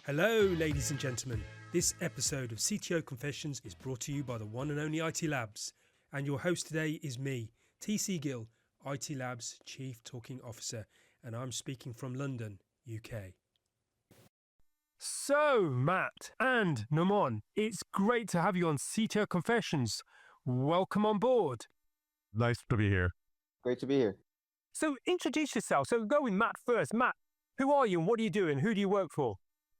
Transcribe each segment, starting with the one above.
Hello, ladies and gentlemen. This episode of CTO Confessions is brought to you by the one and only IT Labs. And your host today is me, TC Gill, IT Labs Chief Talking Officer, and I'm speaking from London, UK. So, Matt and Nomaan, it's great to have you on CTO Confessions. Welcome on board. Nice to be here. Great to be here. So, introduce yourself. So, go with Matt first. Matt, who are you and what are you doing? Who do you work for?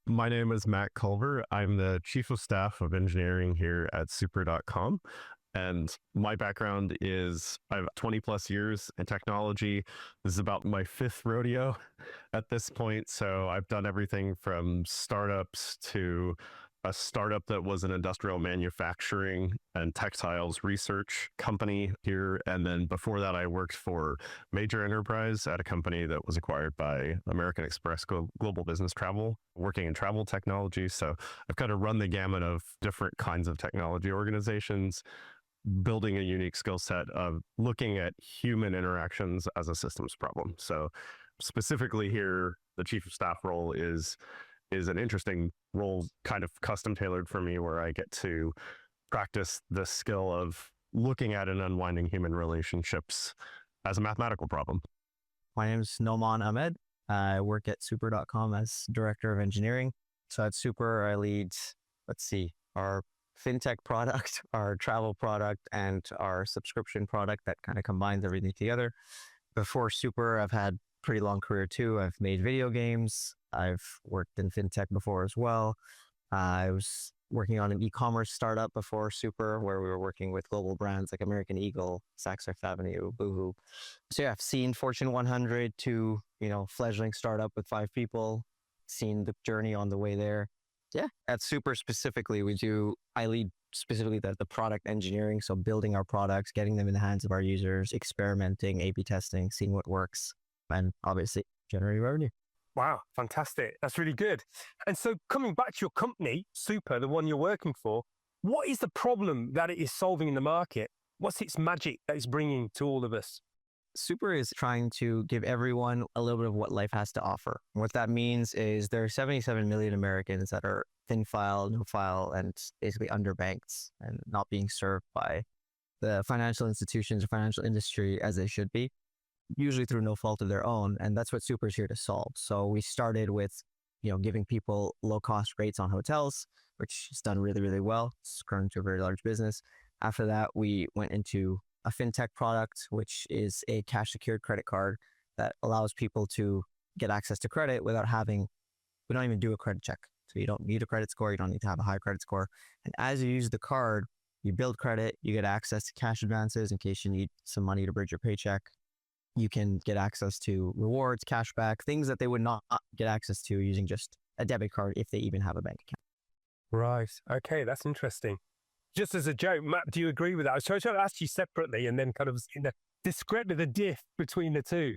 My name is Matt Culver. I'm the Chief of Staff of Engineering here at Super.com. And my background is I have 20 plus years in technology. This is about my fifth rodeo at this point. So I've done everything from startups to a startup that was an industrial manufacturing and textiles research company here. And then before that, I worked for major enterprise at a company that was acquired by American Express Global Business Travel, working in travel technology. So I've kind of run the gamut of different kinds of technology organizations, building a unique skill set of looking at human interactions as a systems problem. So specifically here, the chief of staff role is an interesting role, kind of custom tailored for me, where I get to practice the skill of looking at and unwinding human relationships as a mathematical problem. My name is Nomaan Ahmed. I work at Super.com as Director of Engineering. So at Super, I lead, our fintech product, our travel product, and our subscription product that kind of combines everything together. Before Super, I've had a pretty long career too. I've made video games. I've worked in fintech before as well. I was working on an e-commerce startup before Super, where we were working with global brands like American Eagle, Saks Fifth Avenue, Boohoo. So yeah, I've seen Fortune 100 to, fledgling startup with 5 people, seen the journey on the way there. Yeah, at Super specifically, I lead specifically the product engineering. So building our products, getting them in the hands of our users, experimenting, A/B testing, seeing what works, and obviously generating revenue. Wow, fantastic. That's really good. And so coming back to your company, Super, the one you're working for, what is the problem that it is solving in the market? What's its magic that it's bringing to all of us? Super is trying to give everyone a little bit of what life has to offer. What that means is there are 77 million Americans that are thin file, no file, and basically underbanked and not being served by the financial institutions or financial industry as they should be, usually through no fault of their own. And that's what Super is here to solve. So we started with, giving people low cost rates on hotels, which has done really, really well. It's grown to a very large business. After that, we went into a fintech product, which is a cash secured credit card that allows people to get access to credit we don't even do a credit check. So you don't need a credit score. You don't need to have a high credit score. And as you use the card, you build credit, you get access to cash advances in case you need some money to bridge your paycheck. You can get access to rewards, cashback, things that they would not get access to using just a debit card if they even have a bank account. Right. Okay, that's interesting. Just as a joke, Matt, do you agree with that? I was trying to ask you separately and then kind of describe the diff between the two.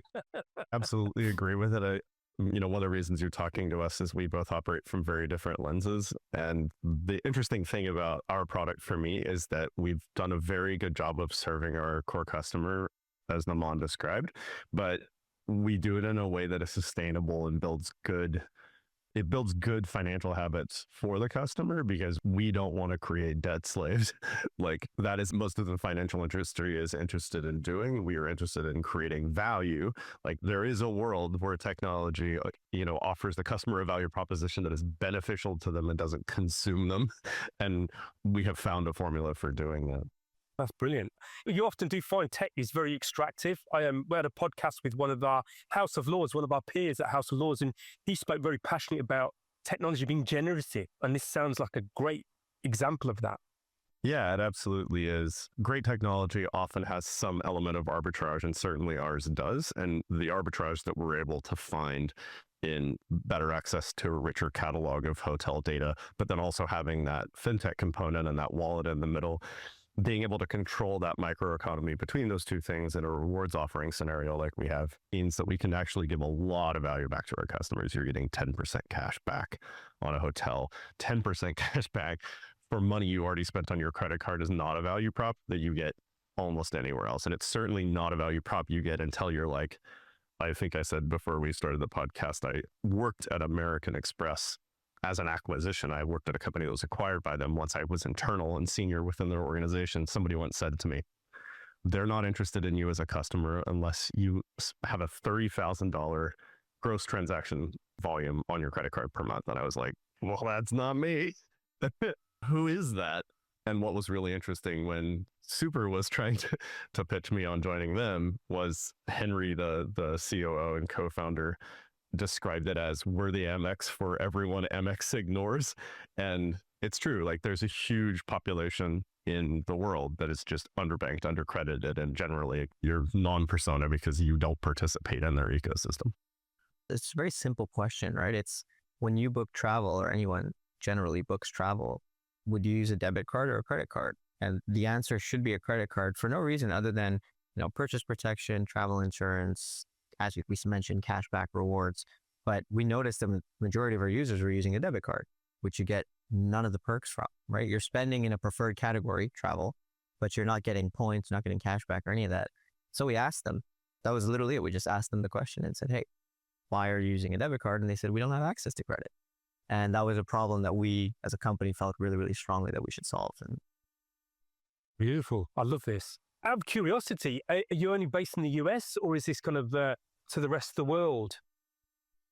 Absolutely agree with it. One of the reasons you're talking to us is we both operate from very different lenses. And the interesting thing about our product for me is that we've done a very good job of serving our core customer, as Nomaan described, but we do it in a way that is sustainable and builds good financial habits for the customer, because we don't want to create debt slaves. Like that is most of the financial industry is interested in doing. We are interested in creating value. Like there is a world where technology, offers the customer a value proposition that is beneficial to them and doesn't consume them. And we have found a formula for doing that. That's brilliant. You often do find tech is very extractive. We had a podcast with one of our House of Lords, one of our peers at House of Lords, and he spoke very passionately about technology being generative. And this sounds like a great example of that. Yeah, it absolutely is. Great technology often has some element of arbitrage, and certainly ours does. And the arbitrage that we're able to find in better access to a richer catalog of hotel data, but then also having that fintech component and that wallet in the middle, being able to control that microeconomy between those two things in a rewards offering scenario like we have means that we can actually give a lot of value back to our customers. You're getting 10% cash back on a hotel. 10% cash back for money you already spent on your credit card is not a value prop that you get almost anywhere else. And it's certainly not a value prop you get until you're like, I think I said before we started the podcast, I worked at American Express as an acquisition. I worked at a company that was acquired by them. Once I was internal and senior within their organization, somebody once said to me, they're not interested in you as a customer unless you have a $30,000 gross transaction volume on your credit card per month. And I was like, well, that's not me. Who is that? And what was really interesting when Super was trying to pitch me on joining them was Henry, the COO and co-founder, described it as we're the Amex for everyone Amex ignores. And it's true. Like there's a huge population in the world that is just underbanked, undercredited, and generally you're non-persona because you don't participate in their ecosystem. It's a very simple question, right? It's when you book travel, or anyone generally books travel, would you use a debit card or a credit card? And the answer should be a credit card for no reason other than, purchase protection, travel insurance, as we mentioned, cashback rewards. But we noticed the majority of our users were using a debit card, which you get none of the perks from, right? You're spending in a preferred category, travel, but you're not getting points, not getting cashback or any of that. So we asked them, that was literally it. We just asked them the question and said, hey, why are you using a debit card? And they said, we don't have access to credit. And that was a problem that we as a company felt really, really strongly that we should solve. And beautiful. I love this. Out of curiosity, are you only based in the US or is this kind of to the rest of the world?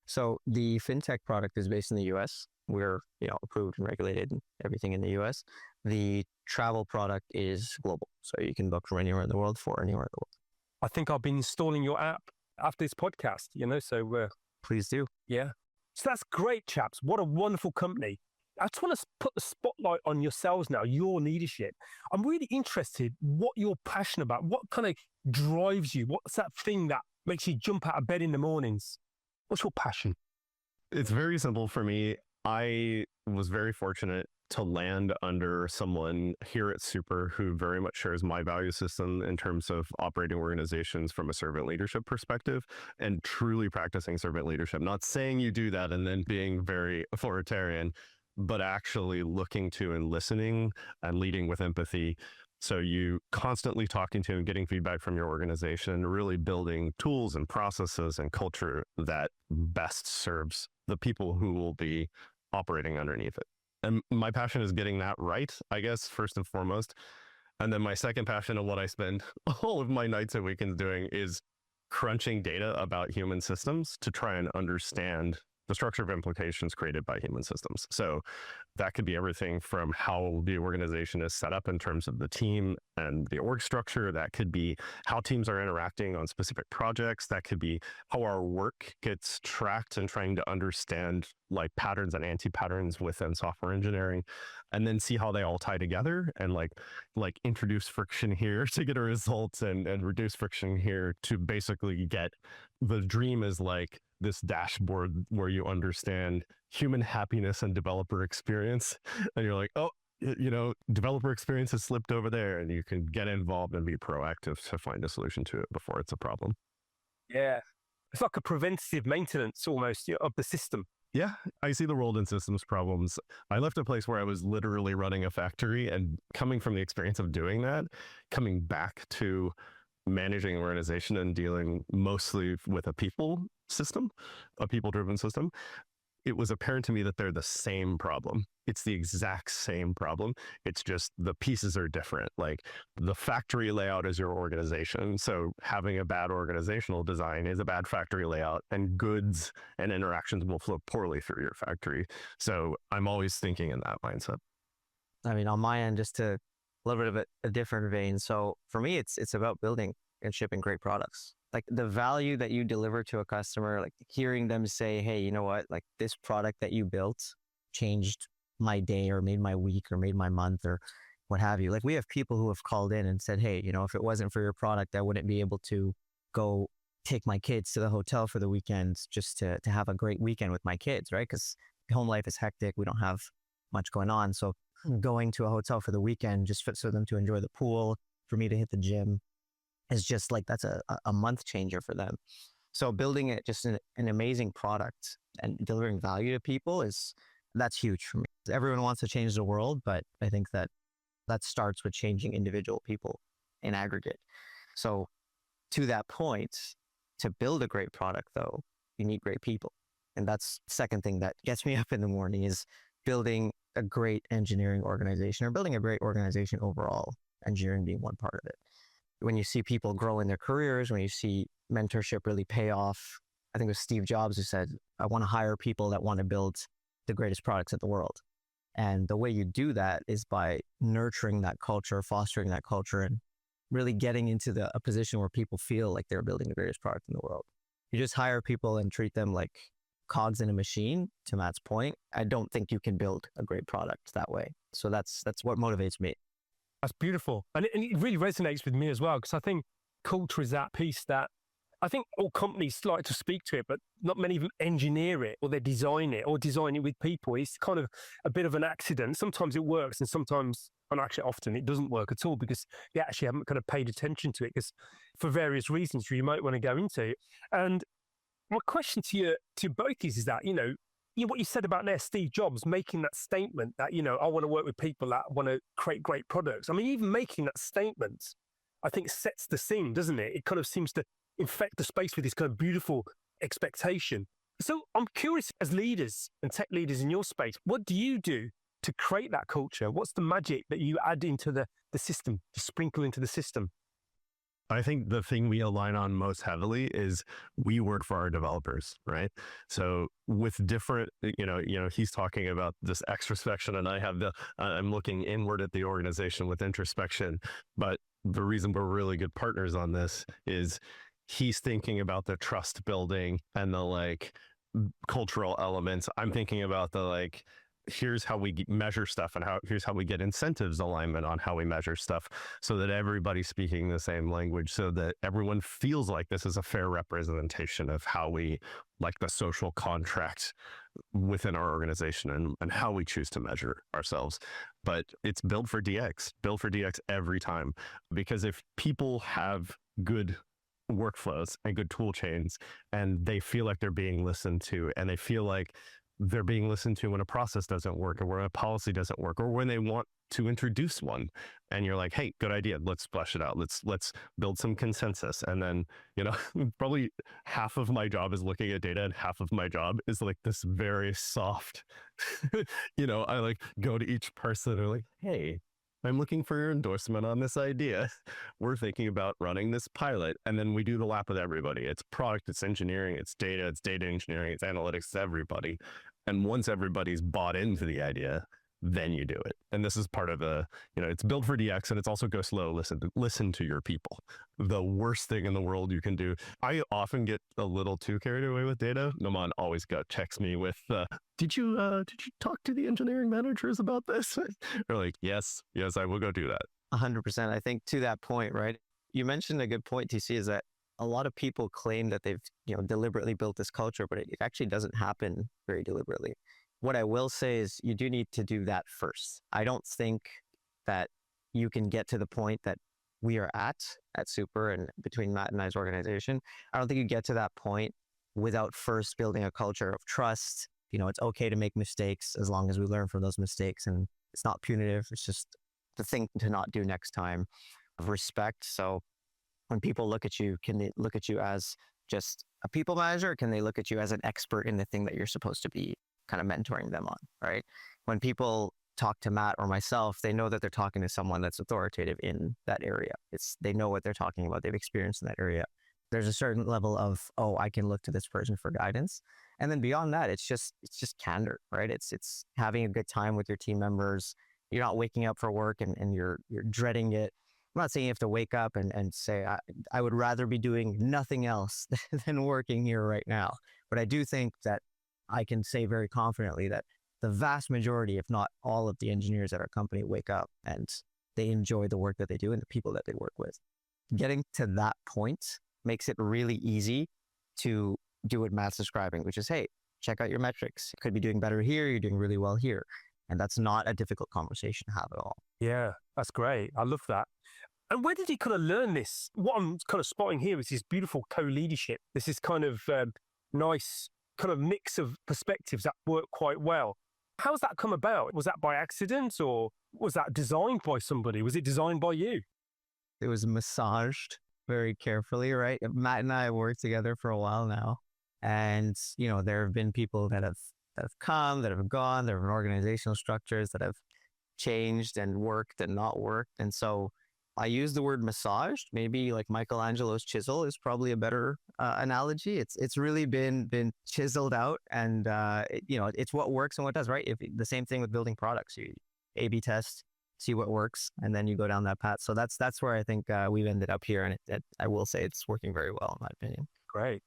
So the fintech product is based in the US. We're approved and regulated and everything in the US. The travel product is global. So you can book from anywhere in the world for anywhere in the world. I think I've been installing your app after this podcast, so please do. Yeah. So that's great, chaps. What a wonderful company. I just want to put the spotlight on yourselves now, your leadership. I'm really interested what you're passionate about. What kind of drives you? What's that thing that makes you jump out of bed in the mornings? What's your passion? It's very simple for me. I was very fortunate to land under someone here at Super who very much shares my value system in terms of operating organizations from a servant leadership perspective and truly practicing servant leadership. Not saying you do that and then being very authoritarian, but actually looking to and listening and leading with empathy. So you constantly talking to and getting feedback from your organization, really building tools and processes and culture that best serves the people who will be operating underneath it. And my passion is getting that right, I guess, first and foremost. And then my second passion of what I spend all of my nights and weekends doing is crunching data about human systems to try and understand the structure of implications created by human systems. So that could be everything from how the organization is set up in terms of the team and the org structure. That could be how teams are interacting on specific projects. That could be how our work gets tracked and trying to understand like patterns and anti-patterns within software engineering, and then see how they all tie together and like introduce friction here to get a result and reduce friction here to basically get the dream is like this dashboard where you understand human happiness and developer experience. And you're like, oh, developer experience has slipped over there, and you can get involved and be proactive to find a solution to it before it's a problem. Yeah. It's like a preventative maintenance almost of the system. Yeah, I see the world in systems problems. I left a place where I was literally running a factory, and coming from the experience of doing that, coming back to managing an organization and dealing mostly with a people system, a people-driven system, it was apparent to me that they're the same problem. It's the exact same problem. It's just the pieces are different. Like the factory layout is your organization. So having a bad organizational design is a bad factory layout, and goods and interactions will flow poorly through your factory. So I'm always thinking in that mindset. I mean, on my end, just to a little bit of a different vein. So for me, it's about building and shipping great products. Like the value that you deliver to a customer, like hearing them say, hey, you know what, like this product that you built changed my day or made my week or made my month or what have you. Like we have people who have called in and said, hey, if it wasn't for your product, I wouldn't be able to go take my kids to the hotel for the weekends just to have a great weekend with my kids, right? Because home life is hectic. We don't have much going on. So going to a hotel for the weekend just for them to enjoy the pool, for me to hit the gym, is just like, that's a month changer for them. So building it just an amazing product and delivering value to people that's huge for me. Everyone wants to change the world, but I think that starts with changing individual people in aggregate. So to that point, to build a great product though, you need great people. And that's the second thing that gets me up in the morning is building a great engineering organization or building a great organization overall, engineering being one part of it. When you see people grow in their careers, when you see mentorship really pay off, I think it was Steve Jobs who said, I want to hire people that want to build the greatest products in the world. And the way you do that is by nurturing that culture, fostering that culture, and really getting into a position where people feel like they're building the greatest product in the world. You just hire people and treat them like cogs in a machine, to Matt's point. I don't think you can build a great product that way. So that's what motivates me. That's beautiful. And it really resonates with me as well, because I think culture is that piece that I think all companies like to speak to it, but not many of them engineer it or they design it with people. It's kind of a bit of an accident. Sometimes it works and sometimes, and actually often it doesn't work at all because you actually haven't kind of paid attention to it because for various reasons you might want to go into. And my question to both is that, what you said about there, Steve Jobs making that statement that, I want to work with people that want to create great products. I mean, even making that statement, I think sets the scene, doesn't it? It kind of seems to infect the space with this kind of beautiful expectation. So I'm curious, as leaders and tech leaders in your space, what do you do to create that culture? What's the magic that you add into the system, to sprinkle into the system? I think the thing we align on most heavily is we work for our developers, right? So with different, he's talking about this extrospection and I have I'm looking inward at the organization with introspection. But the reason we're really good partners on this is he's thinking about the trust building and the cultural elements. I'm thinking about the here's how we measure stuff and here's how we get incentives alignment on how we measure stuff so that everybody's speaking the same language so that everyone feels like this is a fair representation of how we the social contract within our organization and how we choose to measure ourselves. But it's build for DX every time, because if people have good workflows and good tool chains and they feel like they're being listened to and they feel like they're being listened to when a process doesn't work or when a policy doesn't work or when they want to introduce one and you're like, hey, good idea, let's flesh it out, let's build some consensus. And then probably half of my job is looking at data and half of my job is this very soft I go to each person and hey, I'm looking for your endorsement on this idea. We're thinking about running this pilot. And then we do the lap with everybody. It's product, it's engineering, it's data engineering, it's analytics, it's everybody. And once everybody's bought into the idea, then you do it. And this is part of it's build for DX and it's also go slow, listen to your people. The worst thing in the world you can do. I often get a little too carried away with data. Nomaan always checks me with, did you talk to the engineering managers about this? They're like, yes, I will go do that. 100%. I think to that point, right? You mentioned a good point, TC, is that a lot of people claim that they've deliberately built this culture, but it actually doesn't happen very deliberately. What I will say is you do need to do that first. I don't think that you can get to the point that we are at Super and between Matt and I's organization. I don't think you get to that point without first building a culture of trust. It's okay to make mistakes as long as we learn from those mistakes and it's not punitive. It's just the thing to not do next time. Of respect. So when people look at you, can they look at you as just a people manager? Or can they look at you as an expert in the thing that you're supposed to be kind of mentoring them on, right? When people talk to Matt or myself, they know that they're talking to someone that's authoritative in that area. They know what they're talking about. They've experienced in that area. There's a certain level of, I can look to this person for guidance. And then beyond that, it's just candor, right? It's having a good time with your team members. You're not waking up for work and you're dreading it. I'm not saying you have to wake up and say, I would rather be doing nothing else than working here right now. But I do think that I can say very confidently that the vast majority, if not all of the engineers at our company wake up and they enjoy the work that they do and the people that they work with. Getting to that point makes it really easy to do what Matt's describing, which is, hey, check out your metrics. You could be doing better here. You're doing really well here. And that's not a difficult conversation to have at all. Yeah, that's great. I love that. And where did he kind of learn this? What I'm kind of spotting here is this beautiful co-leadership. This is kind of nice kind of mix of perspectives that work quite well. How's that come about? Was that by accident or was that designed by somebody? Was it designed by you? It was massaged very carefully, right? Matt and I have worked together for a while now. And, there have been people that have come, that have gone, there have been organizational structures that have changed and worked and not worked. And so I use the word massaged. Maybe like Michelangelo's chisel is probably a better analogy. It's really been chiseled out, and it's what works and what does, right? If the same thing with building products, you A/B test, see what works, and then you go down that path. So that's where I think we've ended up here, and I will say it's working very well in my opinion. Great.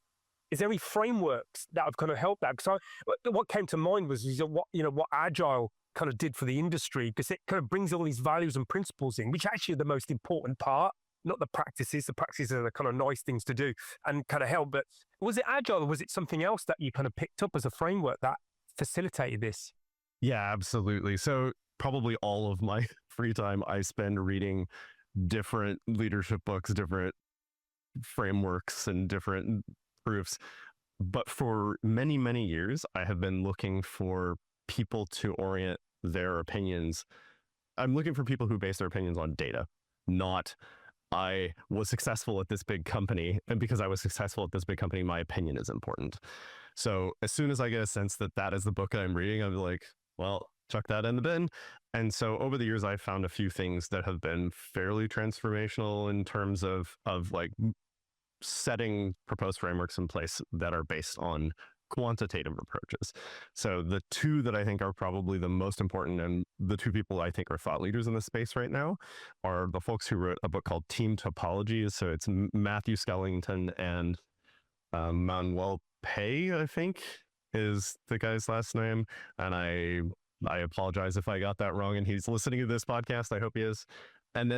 Is there any frameworks that have kind of helped that? Because what came to mind was what Agile kind of did for the industry, because it kind of brings all these values and principles in, which actually are the most important part, not the practices. The practices are the kind of nice things to do and kind of help. But was it Agile, or was it something else that you kind of picked up as a framework that facilitated this? Yeah, absolutely. So probably all of my free time I spend reading different leadership books, different frameworks, and different proofs. But for many, many years, I have been looking for people to orient their opinions. I'm looking for people who base their opinions on data, not I was successful at this big company, and because I was successful at this big company, my opinion is important. So as soon as I get a sense that that is the book I'm reading, I'm like, well, chuck that in the bin. And so over the years, I've found a few things that have been fairly transformational in terms of like setting proposed frameworks in place that are based on quantitative approaches. So the two that I think are probably the most important, and the two people I think are thought leaders in this space right now, are the folks who wrote a book called Team Topology. So it's Matthew Skellington and Manuel Pay, I think, is the guy's last name. And I apologize if I got that wrong and he's listening to this podcast. I hope he is. And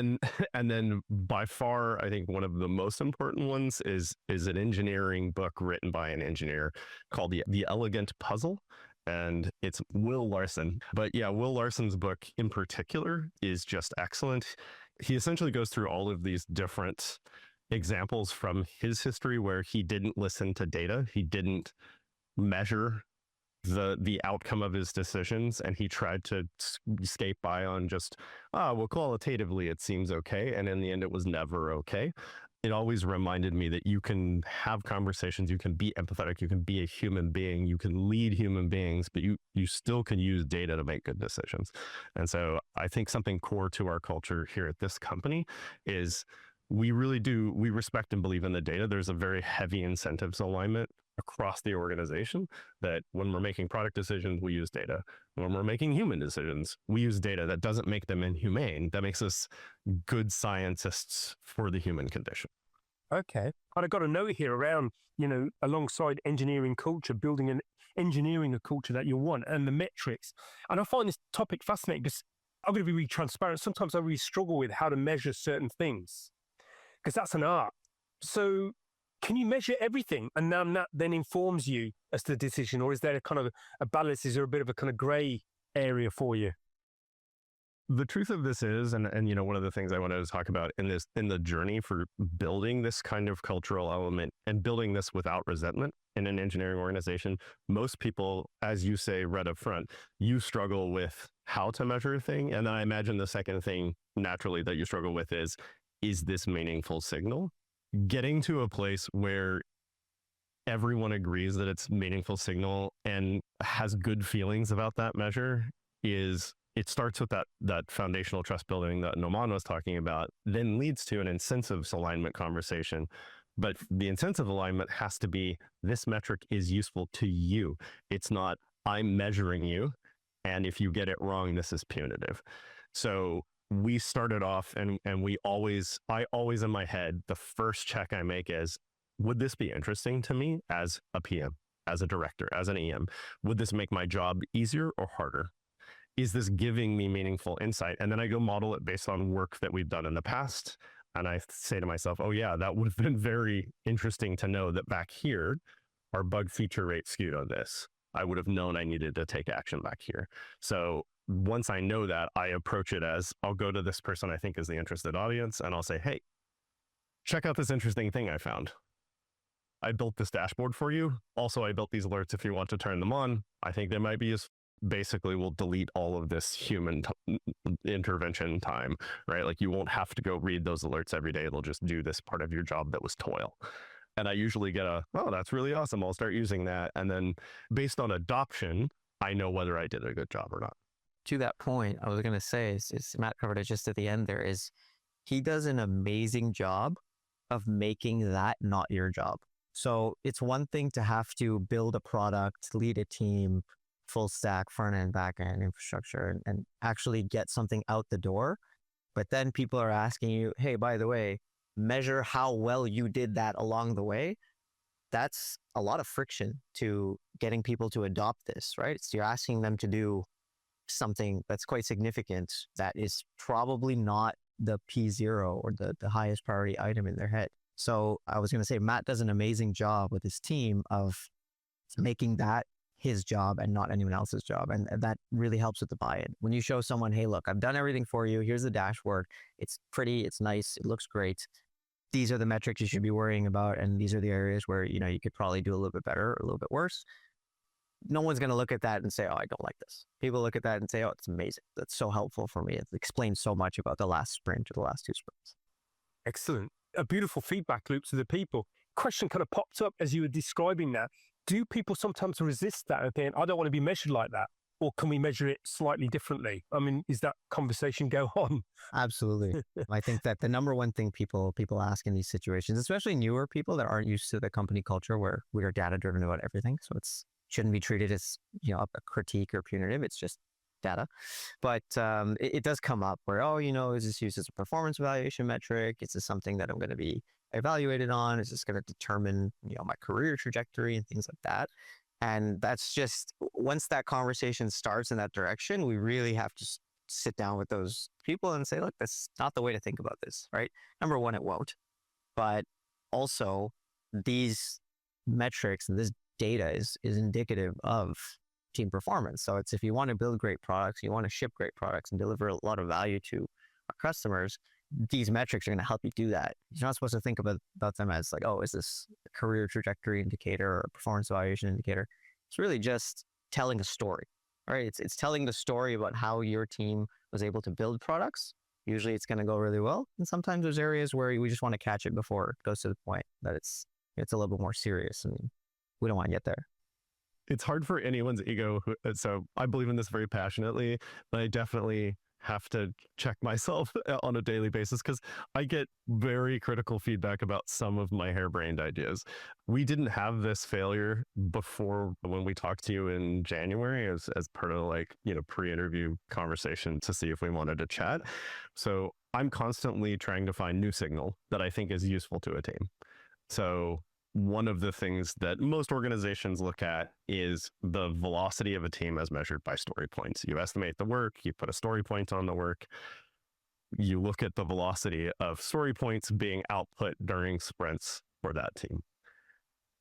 then by far, I think one of the most important ones is an engineering book written by an engineer called The Elegant Puzzle. And it's Will Larson. But yeah, Will Larson's book in particular is just excellent. He essentially goes through all of these different examples from his history where he didn't listen to data. He didn't measure the outcome of his decisions, and he tried to skate by on just, qualitatively it seems okay, and in the end it was never okay. It always reminded me that you can have conversations, you can be empathetic, you can be a human being, you can lead human beings, but you still can use data to make good decisions. And so I think something core to our culture here at this company is we respect and believe in the data. There's a very heavy incentives alignment across the organization that when we're making product decisions, we use data. When we're making human decisions, we use data. That doesn't make them inhumane. That makes us good scientists for the human condition. Okay. And I got a note here around, alongside engineering culture, engineering a culture that you want, and the metrics. And I find this topic fascinating because I'm going to be really transparent. Sometimes I really struggle with how to measure certain things because that's an art. So can you measure everything and that then informs you as to the decision, or is there a kind of a balance? Is there a bit of a kind of gray area for you? The truth of this is, and one of the things I wanted to talk about in the journey for building this kind of cultural element and building this without resentment in an engineering organization, most people, as you say right up front, you struggle with how to measure a thing. And then I imagine the second thing naturally that you struggle with is this meaningful signal? Getting to a place where everyone agrees that it's meaningful signal and has good feelings about that measure it starts with that foundational trust building that Nomaan was talking about, then leads to an incentives alignment conversation. But the incentive alignment has to be, this metric is useful to you. It's not, I'm measuring you, and if you get it wrong, this is punitive. So we started off and I always in my head, the first check I make is, would this be interesting to me as a PM, as a director, as an EM? Would this make my job easier or harder? Is this giving me meaningful insight? And then I go model it based on work that we've done in the past. And I say to myself, oh yeah, that would have been very interesting to know that back here, our bug feature rate skewed on this. I would have known I needed to take action back here. So once I know that, I approach it as, I'll go to this person I think is the interested audience, and I'll say, hey, check out this interesting thing I found. I built this dashboard for you. Also, I built these alerts if you want to turn them on. I think they might be useful. Basically, we'll delete all of this human intervention time, right? Like you won't have to go read those alerts every day. It'll just do this part of your job that was toil. And I usually get oh, that's really awesome. I'll start using that. And then based on adoption, I know whether I did a good job or not. To that point, I was going to say, is Matt covered it just at the end there, is he does an amazing job of making that not your job. So it's one thing to have to build a product, lead a team, full stack, front end, back end infrastructure, and actually get something out the door. But then people are asking you, hey, by the way, measure how well you did that along the way. That's a lot of friction to getting people to adopt this, right? So you're asking them to do something that's quite significant that is probably not the P0 or the highest priority item in their head. So I was going to say, Matt does an amazing job with his team of making that his job and not anyone else's job. And that really helps with the buy-in. When you show someone, hey, look, I've done everything for you. Here's the dashboard. It's pretty, it's nice, it looks great. These are the metrics you should be worrying about. And these are the areas where, you could probably do a little bit better or a little bit worse. No one's going to look at that and say, oh, I don't like this. People look at that and say, oh, it's amazing. That's so helpful for me. It explains so much about the last sprint or the last 2 sprints. Excellent. A beautiful feedback loop to the people. Question kind of popped up as you were describing that. Do people sometimes resist that and think, I don't want to be measured like that? Or can we measure it slightly differently? I mean, is that conversation go on? Absolutely. I think that the number one thing people ask in these situations, especially newer people that aren't used to the company culture where we are data driven about everything. So it's shouldn't be treated as, a critique or punitive. It's just data. But it does come up where, is this used as a performance evaluation metric? Is this something that I'm going to be evaluated on? Is this going to determine, my career trajectory and things like that? And that's just, once that conversation starts in that direction, we really have to sit down with those people and say, look, that's not the way to think about this, right? Number one, it won't. But also, these metrics and this data is indicative of team performance. So it's, if you want to build great products, you want to ship great products and deliver a lot of value to our customers, these metrics are going to help you do that. You're not supposed to think about them as like, oh, is this a career trajectory indicator or a performance evaluation indicator? It's really just telling a story, right? It's telling the story about how your team was able to build products. Usually it's going to go really well. And sometimes there's areas where we just want to catch it before it goes to the point that it's a little bit more serious. I mean, we don't want to get there. It's hard for anyone's ego. So I believe in this very passionately, but I definitely have to check myself on a daily basis because I get very critical feedback about some of my harebrained ideas. We didn't have this failure before when we talked to you in January as part of pre-interview conversation to see if we wanted to chat. So I'm constantly trying to find new signal that I think is useful to a team. So one of the things that most organizations look at is the velocity of a team as measured by story points. You estimate the work, you put a story point on the work, you look at the velocity of story points being output during sprints for that team.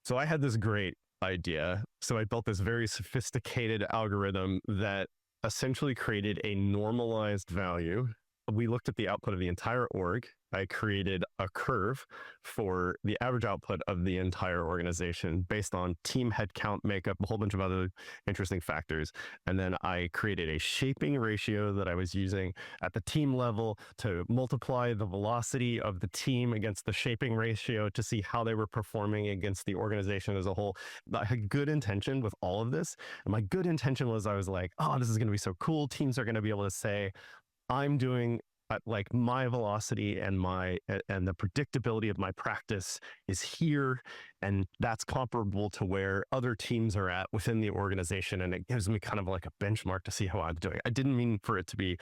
So I had this great idea. So I built this very sophisticated algorithm that essentially created a normalized value. We looked at the output of the entire org. I created a curve for the average output of the entire organization based on team headcount, makeup, a whole bunch of other interesting factors. And then I created a shaping ratio that I was using at the team level to multiply the velocity of the team against the shaping ratio to see how they were performing against the organization as a whole. I had good intention with all of this. And my good intention was I was like, oh, this is going to be so cool. Teams are going to be able to say, I'm doing like my velocity and the predictability of my practice is here, and that's comparable to where other teams are at within the organization, and it gives me kind of like a benchmark to see how I'm doing. I didn't mean for it to be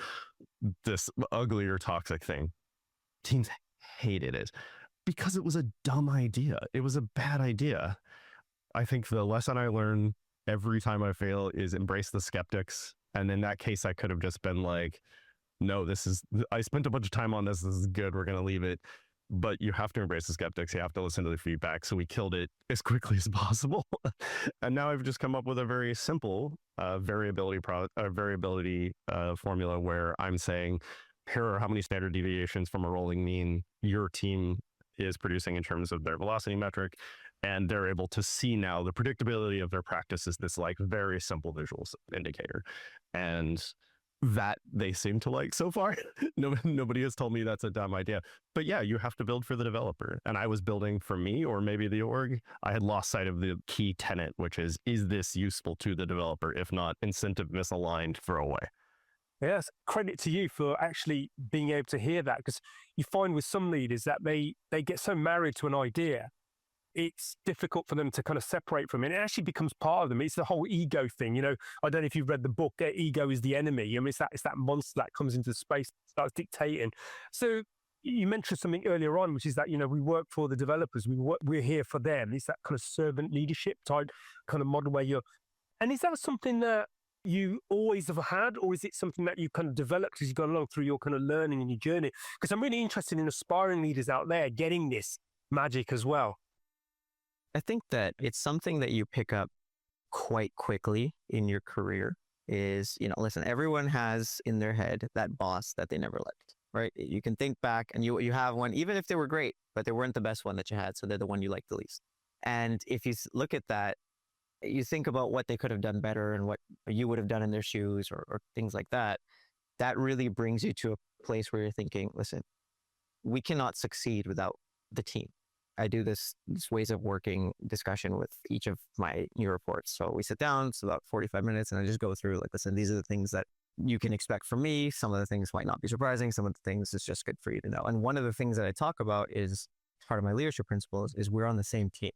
this ugly or toxic thing. Teams hated it because it was a dumb idea. It was a bad idea. I think the lesson I learned every time I fail is embrace the skeptics. And in that case, I could have just been like, no, I spent a bunch of time on this. This is good. We're going to leave it. But you have to embrace the skeptics. You have to listen to the feedback. So we killed it as quickly as possible. And now I've just come up with a very simple variability formula where I'm saying, here are how many standard deviations from a rolling mean your team is producing in terms of their velocity metric. And they're able to see now the predictability of their practice is this like very simple visual indicator. And that they seem to like so far. Nobody has told me that's a dumb idea. But yeah, you have to build for the developer. And I was building for me or maybe the org. I had lost sight of the key tenet, which is this useful to the developer? If not, incentive misaligned, throw away. Yes, credit to you for actually being able to hear that, because you find with some leaders that they get so married to an idea, it's difficult for them to kind of separate from it. It actually becomes part of them. It's the whole ego thing. I don't know if you've read the book, Ego is the Enemy. I mean, it's that monster that comes into space, starts dictating. So you mentioned something earlier on, which is that, we work for the developers. We're here for them. It's that kind of servant leadership type kind of model and is that something that you always have had, or is it something that you kind of developed as you go along through your kind of learning and your journey? Because I'm really interested in aspiring leaders out there getting this magic as well. I think that it's something that you pick up quite quickly in your career is, listen, everyone has in their head that boss that they never liked, right? You can think back and you have one, even if they were great, but they weren't the best one that you had. So they're the one you liked the least. And if you look at that, you think about what they could have done better and what you would have done in their shoes or things like that. That really brings you to a place where you're thinking, listen, we cannot succeed without the team. I do this ways of working discussion with each of my new reports. So we sit down, it's about 45 minutes, and I just go through, like, listen, these are the things that you can expect from me. Some of the things might not be surprising. Some of the things is just good for you to know. And one of the things that I talk about is part of my leadership principles is we're on the same team.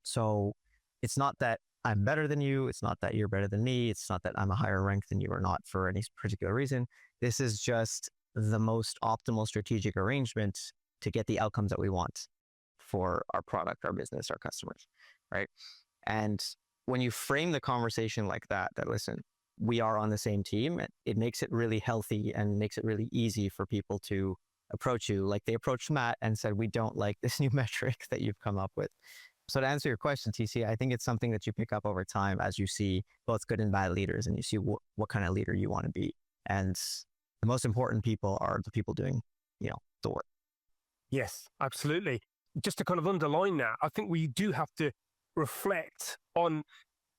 So it's not that I'm better than you. It's not that you're better than me. It's not that I'm a higher rank than you or not for any particular reason. This is just the most optimal strategic arrangement to get the outcomes that we want for our product, our business, our customers, right? And when you frame the conversation like that, listen, we are on the same team, it makes it really healthy and makes it really easy for people to approach you. Like they approached Matt and said, we don't like this new metric that you've come up with. So to answer your question, TC, I think it's something that you pick up over time as you see both good and bad leaders and you see what kind of leader you want to be. And the most important people are the people doing, the work. Yes, absolutely. Just to kind of underline that, I think we do have to reflect on,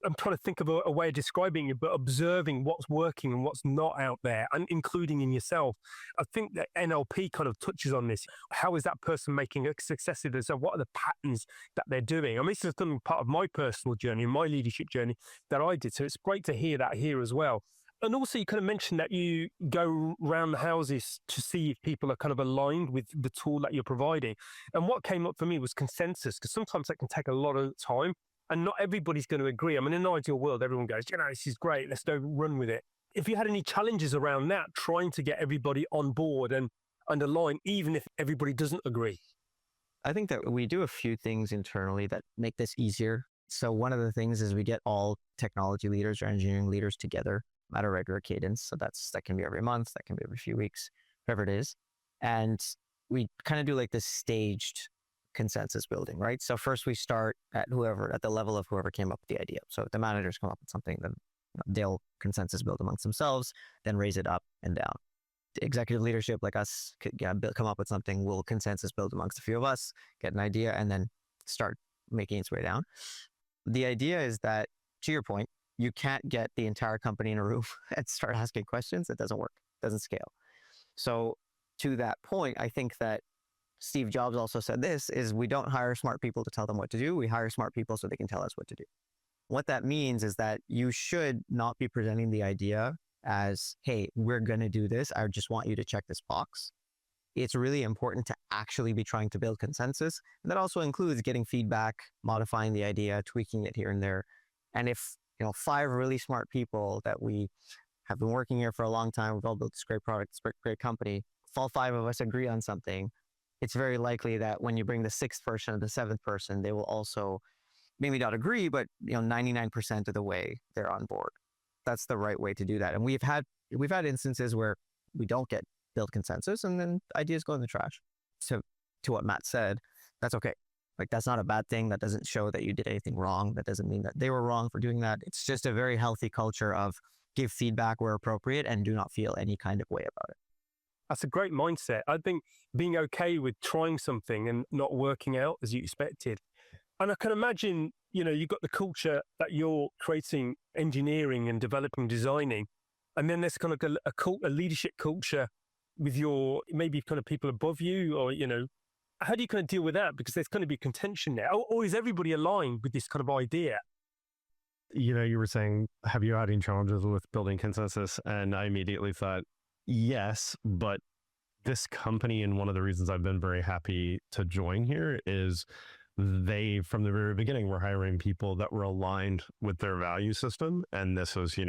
I'm trying to think of a way of describing it, but observing what's working and what's not out there, and including in yourself. I think that NLP kind of touches on this. How is that person making a success of this? So what are the patterns that they're doing? I mean, this is something part of my personal journey, my leadership journey that I did. So it's great to hear that here as well. And also, you kind of mentioned that you go around the houses to see if people are kind of aligned with the tool that you're providing. And what came up for me was consensus, because sometimes that can take a lot of time and not everybody's going to agree. I mean, in an ideal world, everyone goes, this is great, let's go run with it. If you had any challenges around that, trying to get everybody on board and align, even if everybody doesn't agree. I think that we do a few things internally that make this easier. So one of the things is we get all technology leaders or engineering leaders together at a regular cadence. So that can be every month, that can be every few weeks, whatever it is. And we kind of do like this staged consensus building, right? So first we start at the level of whoever came up with the idea. So if the managers come up with something, then they'll consensus build amongst themselves, then raise it up and down. The executive leadership like us could come up with something, we'll consensus build amongst a few of us, get an idea, and then start making its way down. The idea is that, to your point, you can't get the entire company in a room and start asking questions. It doesn't work. It doesn't scale. So to that point, I think that Steve Jobs also said this, is we don't hire smart people to tell them what to do. We hire smart people so they can tell us what to do. What that means is that you should not be presenting the idea as, hey, we're going to do this. I just want you to check this box. It's really important to actually be trying to build consensus. And that also includes getting feedback, modifying the idea, tweaking it here and there. And if 5 really smart people that we have been working here for a long time, we've all built this great product, this great company, if all 5 of us agree on something, it's very likely that when you bring the 6th person or the 7th person, they will also maybe not agree, but 99% of the way they're on board. That's the right way to do that. And we've had instances where we don't get build consensus and then ideas go in the trash. So to what Matt said, that's okay. Like, that's not a bad thing. That doesn't show that you did anything wrong. That doesn't mean that they were wrong for doing that. It's just a very healthy culture of give feedback where appropriate and do not feel any kind of way about it. That's a great mindset. I think being okay with trying something and not working out as you expected. And I can imagine, you've got the culture that you're creating, engineering and developing, designing. And then there's kind of a leadership culture with your maybe kind of people above you, or, how do you kind of deal with that? Because there's going to be contention there. Or is everybody aligned with this kind of idea? You were saying, have you had any challenges with building consensus? And I immediately thought, yes, but this company, and one of the reasons I've been very happy to join here, is they, from the very beginning, were hiring people that were aligned with their value system. And this was,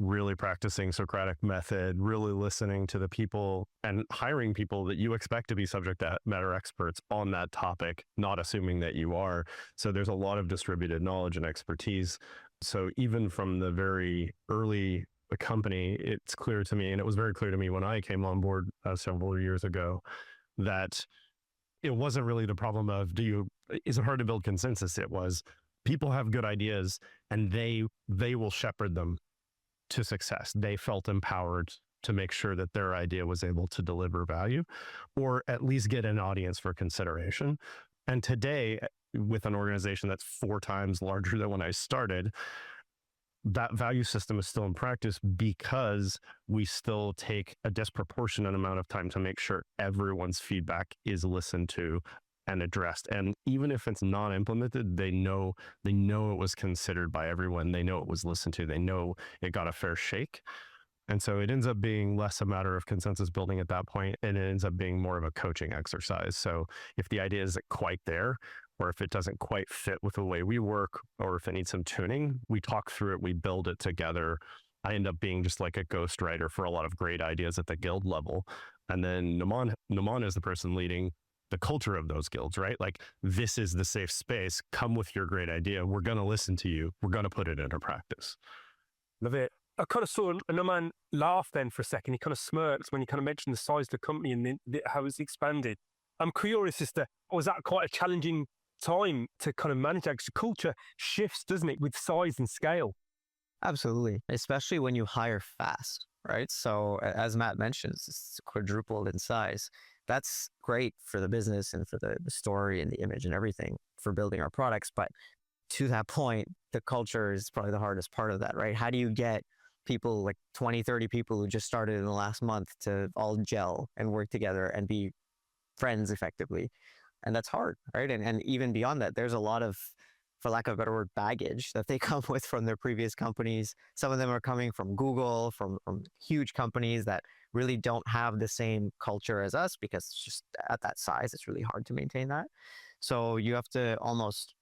really practicing Socratic method, really listening to the people and hiring people that you expect to be subject matter experts on that topic, not assuming that you are. So there's a lot of distributed knowledge and expertise. So even from the very early company, it's clear to me, and it was very clear to me when I came on board several years ago, that it wasn't really the problem of, is it hard to build consensus? It was, people have good ideas and they will shepherd them to success. They felt empowered to make sure that their idea was able to deliver value, or at least get an audience for consideration. And today, with an organization that's 4 times larger than when I started, that value system is still in practice because we still take a disproportionate amount of time to make sure everyone's feedback is listened to and addressed. And even if it's not implemented, they know it was considered by everyone. They know it was listened to. They know it got a fair shake. And so it ends up being less a matter of consensus building at that point, and it ends up being more of a coaching exercise. So if the idea isn't quite there, or if it doesn't quite fit with the way we work, or if it needs some tuning, we talk through it, we build it together. I end up being just like a ghostwriter for a lot of great ideas at the guild level. And then Nomaan is the person leading the culture of those guilds, right? Like, this is the safe space. Come with your great idea. We're going to listen to you. We're going to put it into practice. Love it. I kind of saw Nomaan laugh then for a second. He kind of smirks when you kind of mentioned the size of the company and how it's expanded. I'm curious as to, was that quite a challenging time to kind of manage that? Because culture shifts, doesn't it, with size and scale? Absolutely, especially when you hire fast, right? So as Matt mentions, it's quadrupled in size. That's great for the business and for the story and the image and everything for building our products. But to that point, the culture is probably the hardest part of that, right? How do you get people, like 20, 30 people who just started in the last month, to all gel and work together and be friends effectively? And that's hard, right? And even beyond that, there's a lot of, for lack of a better word, baggage that they come with from their previous companies. Some of them are coming from Google, from huge companies that really don't have the same culture as us, because it's just at that size, it's really hard to maintain that. So you have to almost,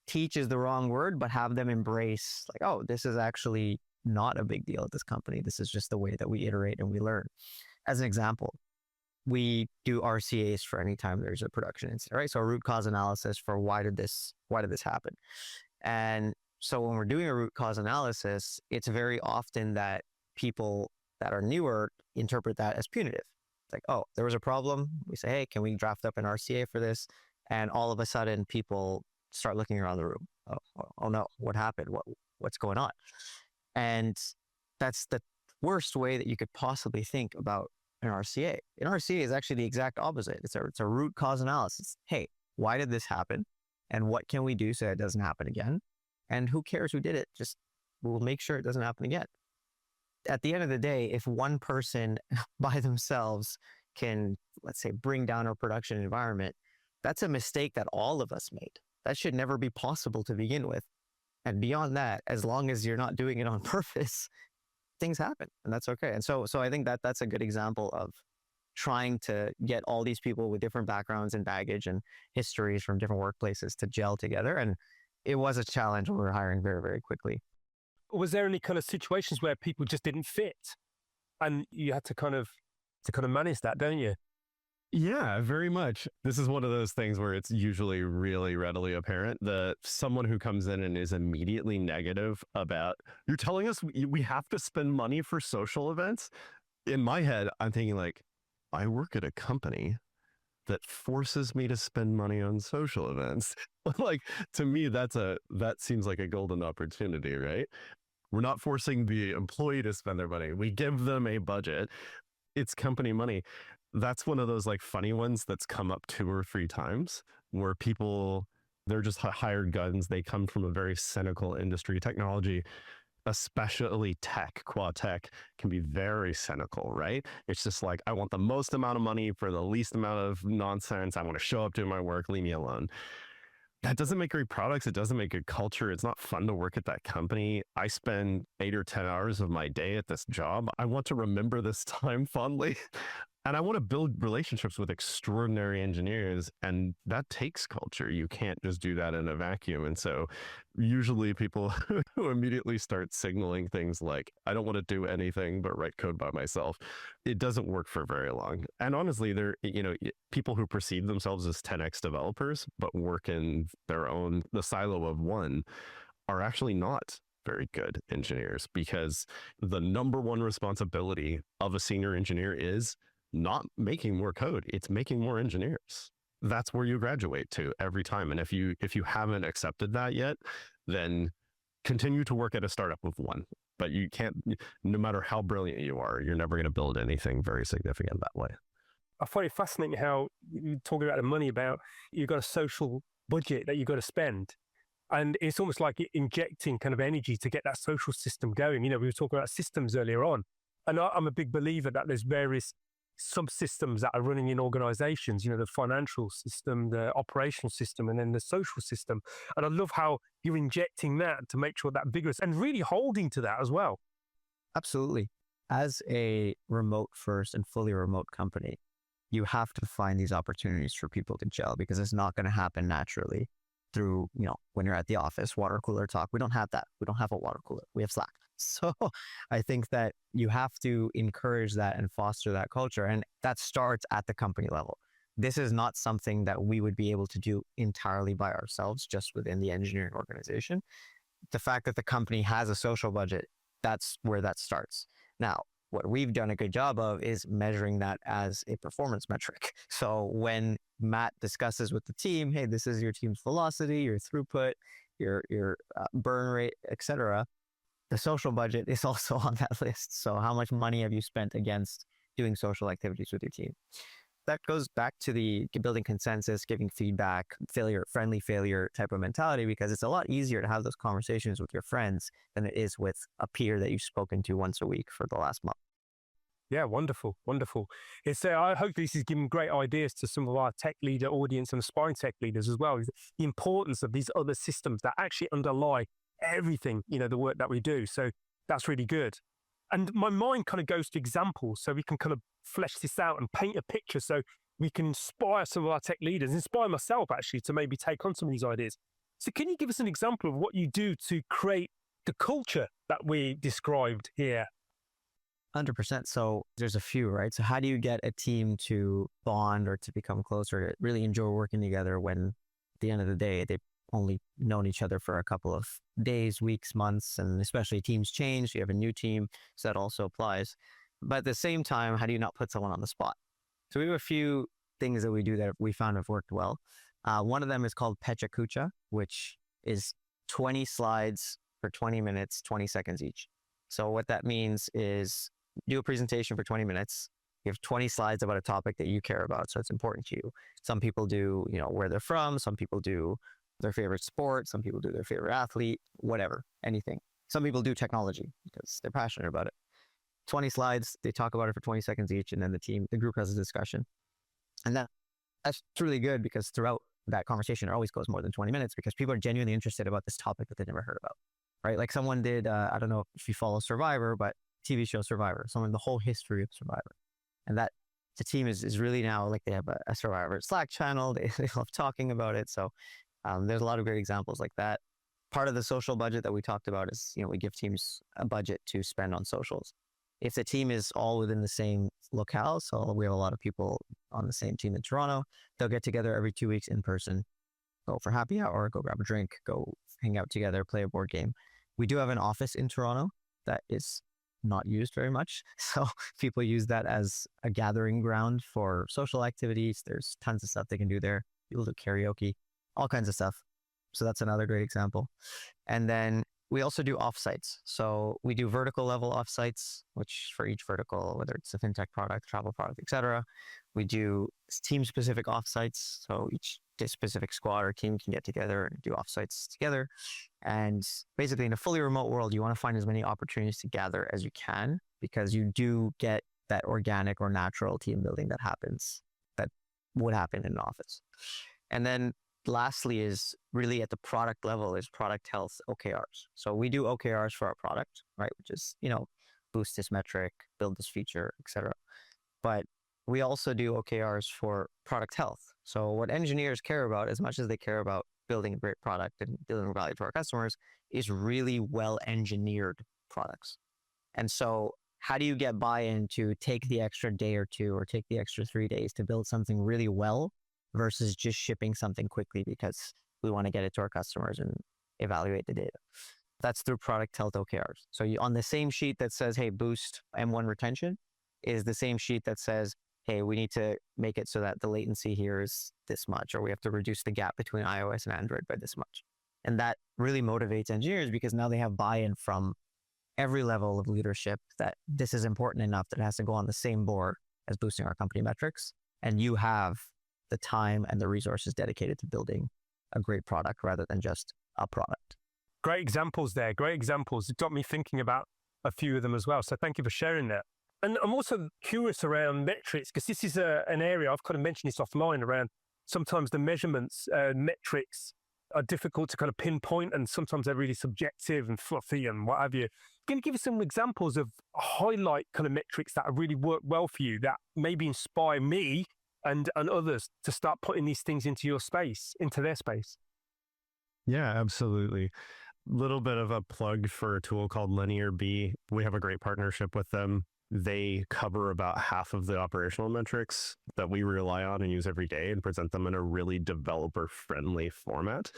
teach is the wrong word, but have them embrace, like, oh, this is actually not a big deal at this company. This is just the way that we iterate and we learn. As an example, we do RCAs for any time there's a production incident, right? So a root cause analysis for why did this happen? And so when we're doing a root cause analysis, it's very often that people that are newer interpret that as punitive. It's like, oh, there was a problem. We say, hey, can we draft up an RCA for this? And all of a sudden people start looking around the room. Oh no, what happened? What's going on? And that's the worst way that you could possibly think about an RCA. An RCA is actually the exact opposite. It's a root cause analysis. Hey, why did this happen? And what can we do so it doesn't happen again? And who cares who did it? Just, we'll make sure it doesn't happen again. At the end of the day, if one person by themselves can, let's say, bring down our production environment, that's a mistake that all of us made. That should never be possible to begin with. And beyond that, as long as you're not doing it on purpose, things happen, and that's okay. And so I think that's a good example of trying to get all these people with different backgrounds and baggage and histories from different workplaces to gel together. And it was a challenge when we were hiring very, very quickly. Was there any kind of situations where people just didn't fit, and you had to kind of manage that, don't you? Yeah, very much. This is one of those things where it's usually really readily apparent that someone who comes in and is immediately negative about, you're telling us we have to spend money for social events? In my head, I'm thinking, like, I work at a company that forces me to spend money on social events. Like, to me, that seems like a golden opportunity, right? We're not forcing the employee to spend their money. We give them a budget. It's company money. That's one of those like funny ones that's come up 2 or 3 times where people, they're just hired guns. They come from a very cynical industry, technology. especially tech, quad tech, can be very cynical, right? It's just like, I want the most amount of money for the least amount of nonsense. I want to show up, do my work, leave me alone. That doesn't make great products. It doesn't make good culture. It's not fun to work at that company. I spend 8 or 10 hours of my day at this job. I want to remember this time fondly. And I want to build relationships with extraordinary engineers. And that takes culture. You can't just do that in a vacuum. And so usually people who immediately start signaling things like, I don't want to do anything but write code by myself, it doesn't work for very long. And honestly, they're, people who perceive themselves as 10x developers, but work in the silo of one, are actually not very good engineers, because the number one responsibility of a senior engineer is not making more code. It's making more engineers. That's where you graduate to every time. And if you haven't accepted that yet, then continue to work at a startup with one. But you can't, no matter how brilliant you are, you're never going to build anything very significant that way. I find it fascinating how you talk about the money, about you've got a social budget that you've got to spend. And it's almost like injecting kind of energy to get that social system going. We were talking about systems earlier on. And I'm a big believer that there's various subsystems that are running in organizations, the financial system, the operational system, and then the social system. And I love how you're injecting that to make sure that vigorous and really holding to that as well. Absolutely. As a remote first and fully remote company, you have to find these opportunities for people to gel, because it's not going to happen naturally through, when you're at the office, water cooler talk. We don't have that. We don't have a water cooler. We have Slack. So I think that you have to encourage that and foster that culture. And that starts at the company level. This is not something that we would be able to do entirely by ourselves, just within the engineering organization. The fact that the company has a social budget, that's where that starts. Now, what we've done a good job of is measuring that as a performance metric. So when Matt discusses with the team, hey, this is your team's velocity, your throughput, your burn rate, etc., the social budget is also on that list. So how much money have you spent against doing social activities with your team? That goes back to the building consensus, giving feedback, friendly failure type of mentality, because it's a lot easier to have those conversations with your friends than it is with a peer that you've spoken to once a week for the last month. Yeah, wonderful, wonderful. I hope this is giving great ideas to some of our tech leader audience and aspiring tech leaders as well. The importance of these other systems that actually underlie everything, the work that we do. So that's really good. And my mind kind of goes to examples, so we can kind of flesh this out and paint a picture, so we can inspire some of our tech leaders, inspire myself actually to maybe take on some of these ideas. So can you give us an example of what you do to create the culture that we described here? 100%. So there's a few, right? So how do you get a team to bond or to become closer, to really enjoy working together when at the end of the day, they've only known each other for a couple of days, weeks, months, and especially teams change. You have a new team, so that also applies. But at the same time, how do you not put someone on the spot? So we have a few things that we do that we found have worked well. One of them is called Pecha Kucha, which is 20 slides for 20 minutes, 20 seconds each. So what that means is do a presentation for 20 minutes. You have 20 slides about a topic that you care about, so it's important to you. Some people do, where they're from. Some people do their favorite sport. Some people do their favorite athlete, whatever, anything. Some people do technology because they're passionate about it. 20 slides, they talk about it for 20 seconds each, and then the group has a discussion. And that's really good, because throughout that conversation, it always goes more than 20 minutes, because people are genuinely interested about this topic that they've never heard about, right? Like someone did, I don't know if you follow Survivor, but TV show Survivor, someone the whole history of Survivor. And that the team is really now like they have a Survivor Slack channel. They love talking about it. So there's a lot of great examples like that. Part of the social budget that we talked about is, we give teams a budget to spend on socials. If the team is all within the same locale, so we have a lot of people on the same team in Toronto, they'll get together every 2 weeks in person, go for happy hour, go grab a drink, go hang out together, play a board game. We do have an office in Toronto that is not used very much. So people use that as a gathering ground for social activities. There's tons of stuff they can do there. People do karaoke, all kinds of stuff. So that's another great example. And then we also do offsites. So we do vertical level offsites, which for each vertical, whether it's a fintech product, travel product, etc. We do team specific offsites. So each this specific squad or team can get together and do offsites together. And basically in a fully remote world, you want to find as many opportunities to gather as you can, because you do get that organic or natural team building that happens, that would happen in an office. And then lastly is really at the product level is product health OKRs. So we do OKRs for our product, right? Which is, boost this metric, build this feature, etc. But we also do OKRs for product health. So what engineers care about, as much as they care about building a great product and delivering value to our customers, is really well engineered products. And so how do you get buy-in to take the extra day or two or take the extra 3 days to build something really well versus just shipping something quickly because we want to get it to our customers and evaluate the data? That's through product health OKRs. So on the same sheet that says, hey, boost M1 retention is the same sheet that says, hey, we need to make it so that the latency here is this much, or we have to reduce the gap between iOS and Android by this much. And that really motivates engineers because now they have buy-in from every level of leadership that this is important enough that it has to go on the same board as boosting our company metrics. And you have the time and the resources dedicated to building a great product rather than just a product. Great examples there. Great examples. It got me thinking about a few of them as well. So thank you for sharing that. And I'm also curious around metrics, because this is an area, I've kind of mentioned this offline, around sometimes the measurements, metrics are difficult to kind of pinpoint, and sometimes they're really subjective and fluffy and what have you. Can you give us some examples of highlight kind of metrics that have really worked well for you, that maybe inspire me and others to start putting these things into your space, into their space? Yeah, absolutely. Little bit of a plug for a tool called Linear B. We have a great partnership with them. They cover about half of the operational metrics that we rely on and use every day and present them in a really developer-friendly format.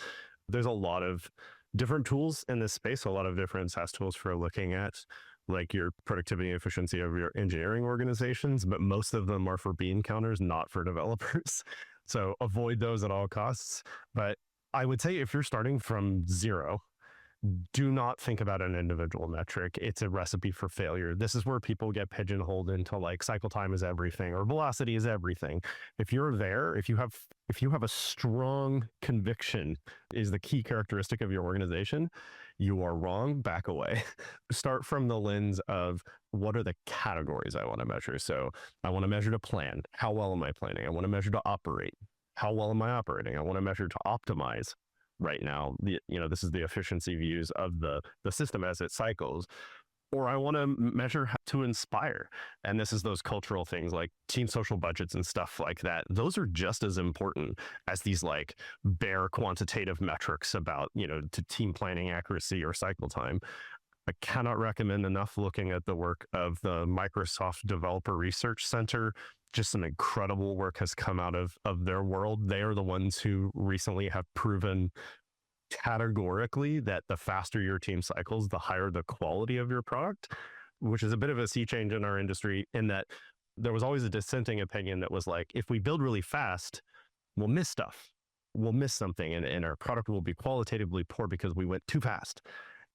There's a lot of different tools in this space, a lot of different SaaS tools for looking at like your productivity and efficiency of your engineering organizations, but most of them are for bean counters, not for developers. So avoid those at all costs. But I would say if you're starting from zero, do not think about an individual metric. It's a recipe for failure. This is where people get pigeonholed into like cycle time is everything or velocity is everything. If you're there, if you have a strong conviction is the key characteristic of your organization, you are wrong, back away. Start from the lens of what are the categories I want to measure. So I want to measure to plan. How well am I planning? I want to measure to operate. How well am I operating? I want to measure to optimize. Right now, this is the efficiency views of the system as it cycles. Or I want to measure how to inspire. And this is those cultural things like team social budgets and stuff like that. Those are just as important as these like bare quantitative metrics about, to team planning accuracy or cycle time. I cannot recommend enough looking at the work of the Microsoft Developer Research Center. Just some incredible work has come out of their world. They are the ones who recently have proven categorically that the faster your team cycles, the higher the quality of your product, which is a bit of a sea change in our industry, in that there was always a dissenting opinion that was like, if we build really fast, we'll miss stuff. We'll miss something and our product will be qualitatively poor because we went too fast.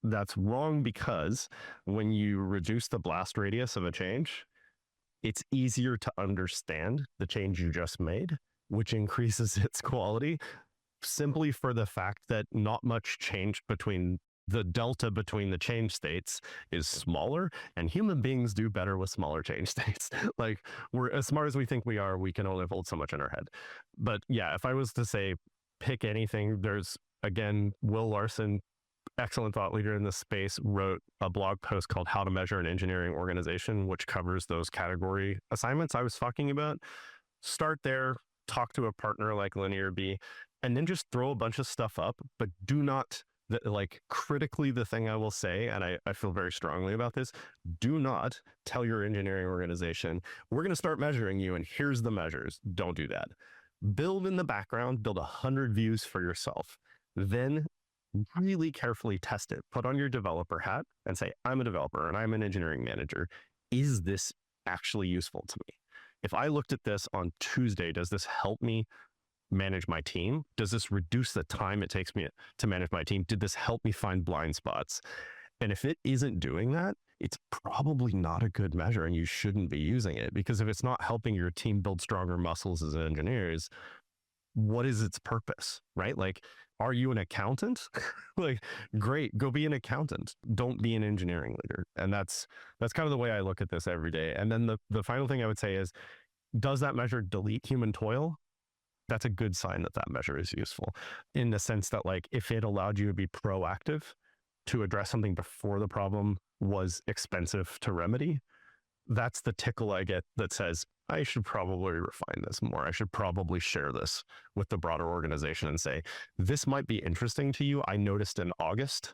That's wrong, because when you reduce the blast radius of a change, it's easier to understand the change you just made, which increases its quality, simply for the fact that not much change between the delta between the change states is smaller, and human beings do better with smaller change states. Like, we're as smart as we think we are, we can only hold so much in our head. But yeah, if I was to say pick anything, there's, again, Will Larson, excellent thought leader in this space, wrote a blog post called How to Measure an Engineering Organization, which covers those category assignments I was talking about. Start there, talk to a partner like Linear B, and then just throw a bunch of stuff up, but do not, critically the thing I will say, and I feel very strongly about this, do not tell your engineering organization, we're going to start measuring you and here's the measures. Don't do that. Build in the background, build 100 views for yourself. Then really carefully test it. Put on your developer hat and say, I'm a developer and I'm an engineering manager. Is this actually useful to me? If I looked at this on Tuesday, does this help me manage my team? Does this reduce the time it takes me to manage my team? Did this help me find blind spots? And if it isn't doing that, it's probably not a good measure and you shouldn't be using it, because if it's not helping your team build stronger muscles as engineers, what is its purpose, right? Like, are you an accountant? Like, great, go be an accountant. Don't be an engineering leader. And that's kind of the way I look at this every day. And then the final thing I would say is, does that measure delete human toil? That's a good sign that that measure is useful, in the sense that, like, if it allowed you to be proactive to address something before the problem was expensive to remedy, that's the tickle I get that says, I should probably refine this more. I should probably share this with the broader organization and say, this might be interesting to you. I noticed in August,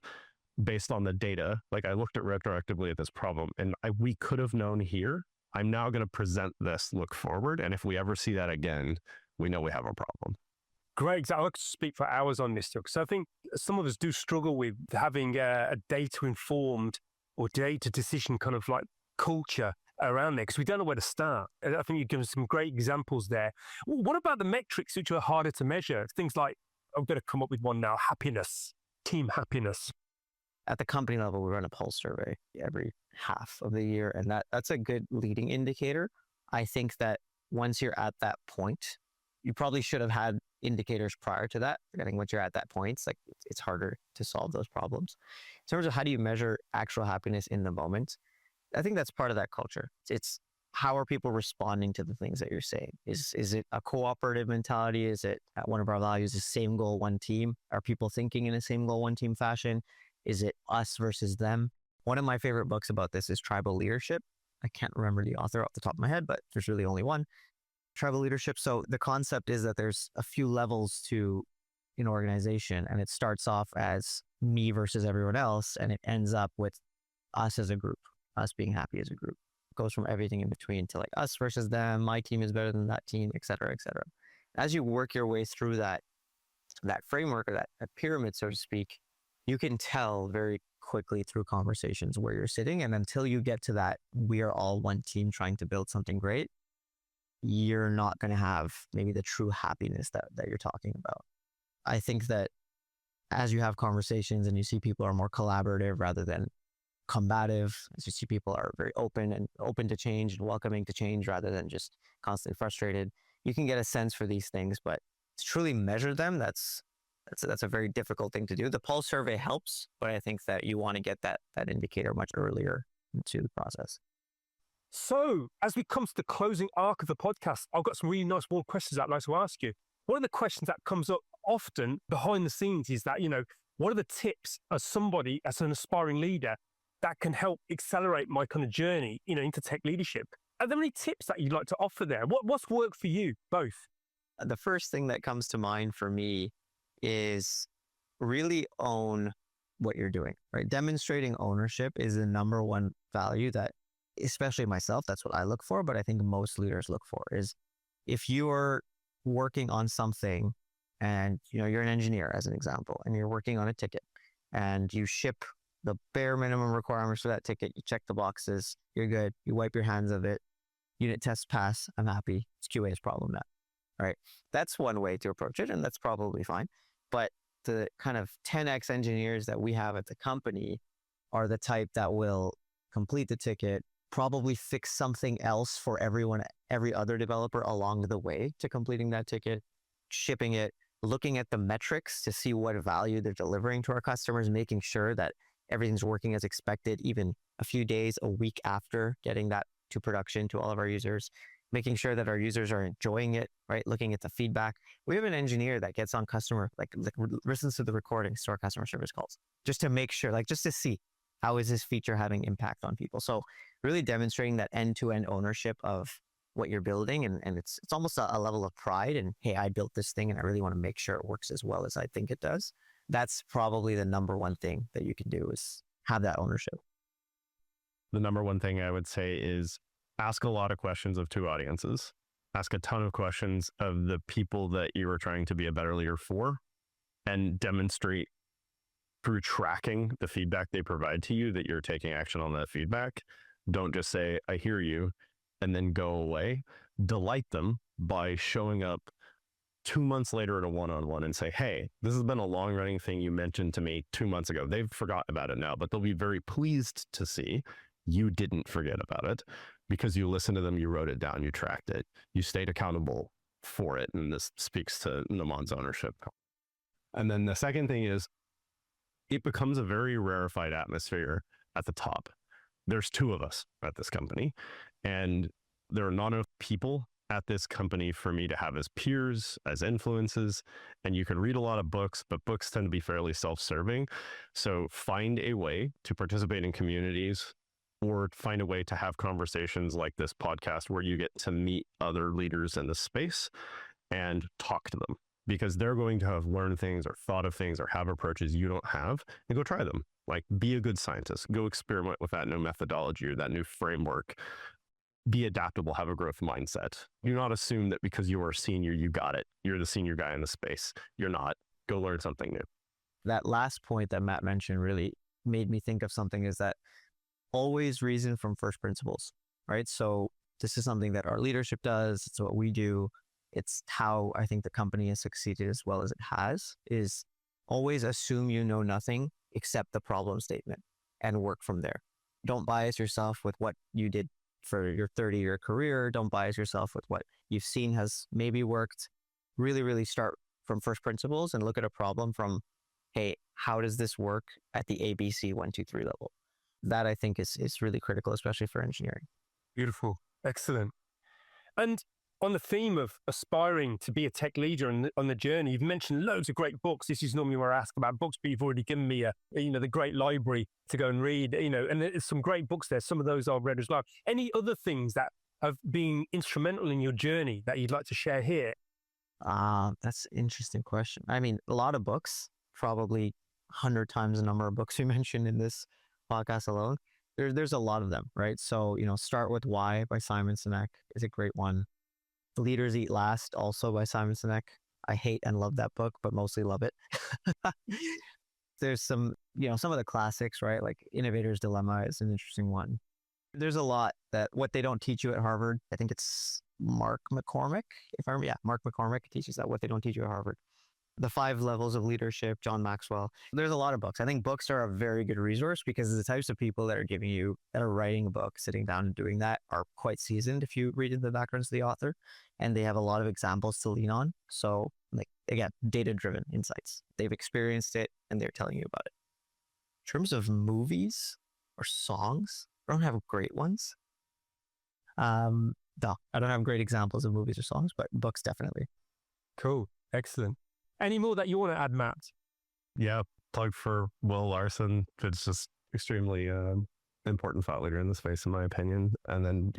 based on the data, like, I looked at retroactively at this problem, and we could have known here. I'm now going to present this look forward. And if we ever see that again, we know we have a problem. Great. I could speak for hours on this, because I think some of us do struggle with having a data-informed or data decision kind of like culture around there, because we don't know where to start. And I think you've given some great examples there. What about the metrics which are harder to measure? Things like, I'm going to come up with one now, happiness, team happiness. At the company level, we run a pulse survey every half of the year, and that's a good leading indicator. I think that once you're at that point, you probably should have had indicators prior to that. I think once you're at that point, it's harder to solve those problems. In terms of how do you measure actual happiness in the moment, I think that's part of that culture. It's how are people responding to the things that you're saying? Is it a cooperative mentality? Is it one of our values is same goal, one team? Are people thinking in a same goal, one team fashion? Is it us versus them? One of my favorite books about this is Tribal Leadership. I can't remember the author off the top of my head, but there's really only one. Tribal leadership. So the concept is that there's a few levels to an organization, and it starts off as me versus everyone else, and it ends up with us as a group, us being happy as a group. It goes from everything in between to like us versus them, my team is better than that team, et cetera, et cetera. As you work your way through that framework, or that pyramid, so to speak, you can tell very quickly through conversations where you're sitting. And until you get to that, we are all one team trying to build something great, you're not going to have maybe the true happiness that you're talking about. I think that as you have conversations and you see people are more collaborative rather than combative, as you see people are very open to change and welcoming to change rather than just constantly frustrated, you can get a sense for these things. But to truly measure them, that's a very difficult thing to do. The pulse survey helps, but I think that you want to get that indicator much earlier into the process. So as we come to the closing arc of the podcast, I've got some really nice warm questions I'd like to ask you. One of the questions that comes up often behind the scenes is that, what are the tips as somebody, as an aspiring leader, that can help accelerate my kind of journey, into tech leadership? Are there any tips that you'd like to offer there? What's worked for you both? The first thing that comes to mind for me is really own what you're doing, right? Demonstrating ownership is the number one value that, especially myself, that's what I look for, but I think most leaders look for is if you're working on something and, you're an engineer as an example, and you're working on a ticket and you ship the bare minimum requirements for that ticket, you check the boxes, you're good, you wipe your hands of it, unit test pass, I'm happy, it's QA's problem now, right? That's one way to approach it, and that's probably fine. But the kind of 10x engineers that we have at the company are the type that will complete the ticket, probably fix something else for every other developer along the way to completing that ticket, shipping it, looking at the metrics to see what value they're delivering to our customers, making sure that everything's working as expected, even a few days, a week after getting that to production to all of our users, making sure that our users are enjoying it, right? Looking at the feedback. We have an engineer that gets on listens to the recordings to our customer service calls, just to make sure, just to see how is this feature having impact on people. So really demonstrating that end-to-end ownership of what you're building. And it's almost a level of pride and, hey, I built this thing and I really want to make sure it works as well as I think it does. That's probably the number one thing that you can do, is have that ownership. The number one thing I would say is ask a lot of questions of two audiences. Ask a ton of questions of the people that you are trying to be a better leader for, and demonstrate through tracking the feedback they provide to you that you're taking action on that feedback. Don't just say, I hear you, and then go away. Delight them by showing up 2 months later at a one-on-one and say, hey, this has been a long-running thing you mentioned to me 2 months ago. They've forgotten about it now, but they'll be very pleased to see you didn't forget about it, because you listened to them, you wrote it down, you tracked it, you stayed accountable, for it. And this speaks to Noomaan's ownership. And then the second thing is it becomes a very rarefied atmosphere at the top. There's two of us at this company, and there are not enough people at this company for me to have as peers, as influences. And you can read a lot of books, but books tend to be fairly self-serving. So find a way to participate in communities or find a way to have conversations like this podcast where you get to meet other leaders in the space and talk to them, because they're going to have learned things or thought of things or have approaches you don't have, and go try them. Like, be a good scientist, go experiment with that new methodology or that new framework. Be adaptable, have a growth mindset. Do not assume that because you are a senior, you got it. You're the senior guy in the space. You're not. Go learn something new. That last point that Matt mentioned really made me think of something, is that always reason from first principles, right? So this is something that our leadership does. It's what we do. It's how I think the company has succeeded as well as it has, is always assume you know nothing except the problem statement and work from there. Don't bias yourself with what you did for your 30-year career. Don't bias yourself with what you've seen has maybe worked. Really, really start from first principles and look at a problem from, hey, how does this work at the ABC 1, 2, 3 level? That I think is really critical, especially for engineering. Beautiful. Excellent. And on the theme of aspiring to be a tech leader and on the journey, you've mentioned loads of great books. This is normally where I ask about books, but you've already given me the great library to go and read, and there's some great books there. Some of those I've read as well. Any other things that have been instrumental in your journey that you'd like to share here? That's an interesting question. I mean, a lot of books, probably 100 times the number of books we mentioned in this podcast alone. There's a lot of them, right? So, Start With Why by Simon Sinek is a great one. Leaders Eat Last, also by Simon Sinek. I hate and love that book, but mostly love it. There's some of the classics, right? Like Innovator's Dilemma is an interesting one. There's a lot that what they don't teach you at Harvard. I think it's Mark McCormick. Mark McCormick teaches that, what they don't teach you at Harvard. The 5 Levels of Leadership, John Maxwell. There's a lot of books. I think books are a very good resource because the types of people that are writing a book, sitting down and doing that, are quite seasoned if you read into the backgrounds of the author, and they have a lot of examples to lean on. So, again, data-driven insights. They've experienced it and they're telling you about it. In terms of movies or songs, I don't have great ones. No, I don't have great examples of movies or songs, but books definitely. Cool. Excellent. Any more that you want to add, Matt? Yeah, plug for Will Larson. It's just extremely important thought leader in the space, in my opinion. And then,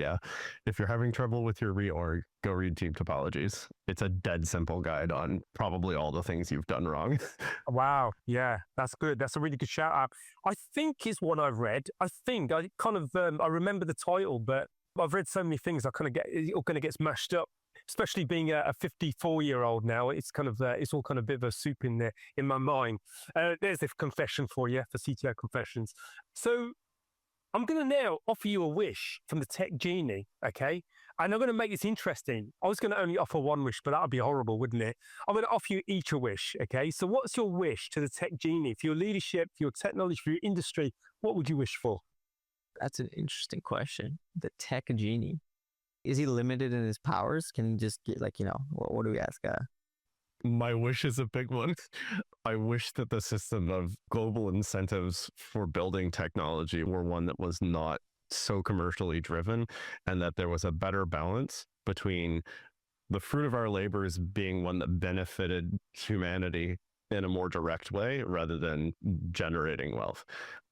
if you're having trouble with your reorg, go read Team Topologies. It's a dead simple guide on probably all the things you've done wrong. Wow. Yeah, that's good. That's a really good shout out. I think it's one I've read. I remember the title, but I've read so many things. It kind of gets mashed up. Especially being a 54-year-old now, it's all kind of a bit of a soup in there in my mind. There's a confession for you, for CTO Confessions. So I'm going to now offer you a wish from the tech genie, okay? And I'm going to make this interesting. I was going to only offer one wish, but that would be horrible, wouldn't it? I'm going to offer you each a wish, okay? So what's your wish to the tech genie? For your leadership, for your technology, for your industry, what would you wish for? That's an interesting question. The tech genie. Is he limited in his powers? Can he just get what do we ask? My wish is a big one. I wish that the system of global incentives for building technology were one that was not so commercially driven, and that there was a better balance between the fruit of our labors being one that benefited humanity in a more direct way rather than generating wealth.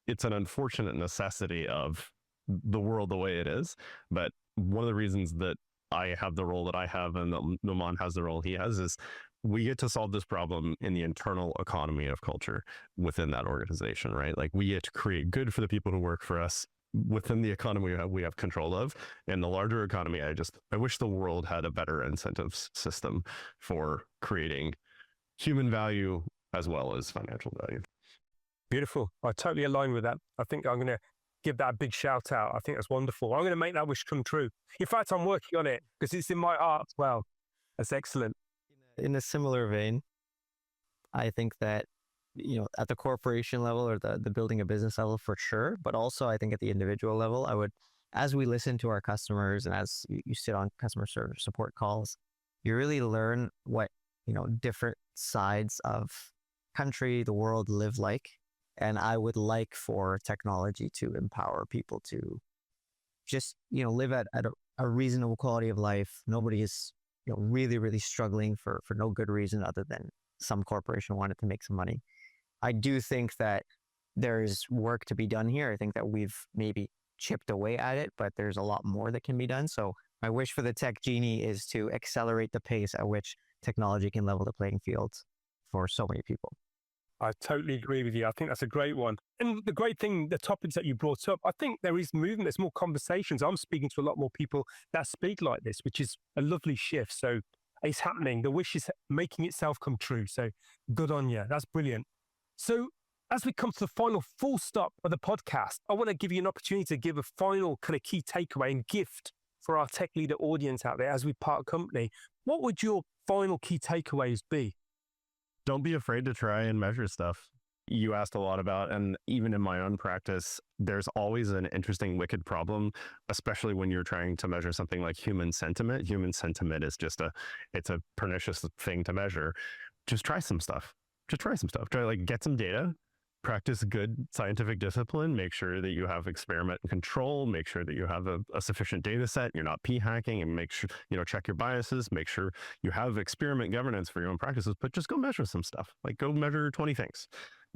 It's an unfortunate necessity of the world the way it is, but one of the reasons that I have the role that I have and that Noomaan has the role he has is we get to solve this problem in the internal economy of culture within that organization, right? Like, we get to create good for the people who work for us within the economy we have control of. And the larger economy, I wish the world had a better incentives system for creating human value as well as financial value. Beautiful. I totally align with that. I think I'm going to give that a big shout out. I think that's wonderful. I'm going to make that wish come true. In fact, I'm working on it because it's in my heart as well. That's excellent. In a similar vein, I think that, at the corporation level or the building a business level for sure, but also I think at the individual level, as we listen to our customers and as you sit on customer service support calls, you really learn what, different sides of country, the world live like. And I would like for technology to empower people to just, live at a reasonable quality of life. Nobody is, really, really struggling for no good reason other than some corporation wanted to make some money. I do think that there's work to be done here. I think that we've maybe chipped away at it, but there's a lot more that can be done. So my wish for the tech genie is to accelerate the pace at which technology can level the playing field for so many people. I totally agree with you. I think that's a great one. And the great thing, the topics that you brought up, I think there is movement. There's more conversations. I'm speaking to a lot more people that speak like this, which is a lovely shift. So it's happening. The wish is making itself come true. So good on you. That's brilliant. So as we come to the final full stop of the podcast, I want to give you an opportunity to give a final kind of key takeaway and gift for our tech leader audience out there as we part company. What would your final key takeaways be? Don't be afraid to try and measure stuff. You asked a lot about, and even in my own practice, there's always an interesting, wicked problem, especially when you're trying to measure something like human sentiment. Human sentiment is it's a pernicious thing to measure. Just try some stuff. Try get some data, practice good scientific discipline, make sure that you have experiment control, make sure that you have a sufficient data set, you're not p-hacking, and make sure, check your biases, make sure you have experiment governance for your own practices, but just go measure some stuff. Go measure 20 things.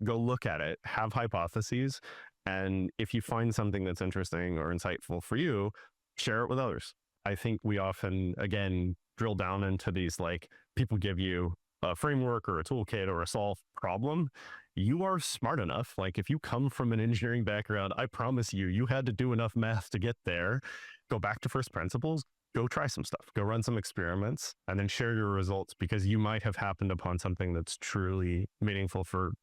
Go look at it, have hypotheses, and if you find something that's interesting or insightful for you, share it with others. I think we often, again, drill down into these, people give you a framework or a toolkit or a solved problem. You are smart enough. If you come from an engineering background, I promise you had to do enough math to get there. Go back to first principles, go try some stuff, go run some experiments, and then share your results, because you might have happened upon something that's truly meaningful for,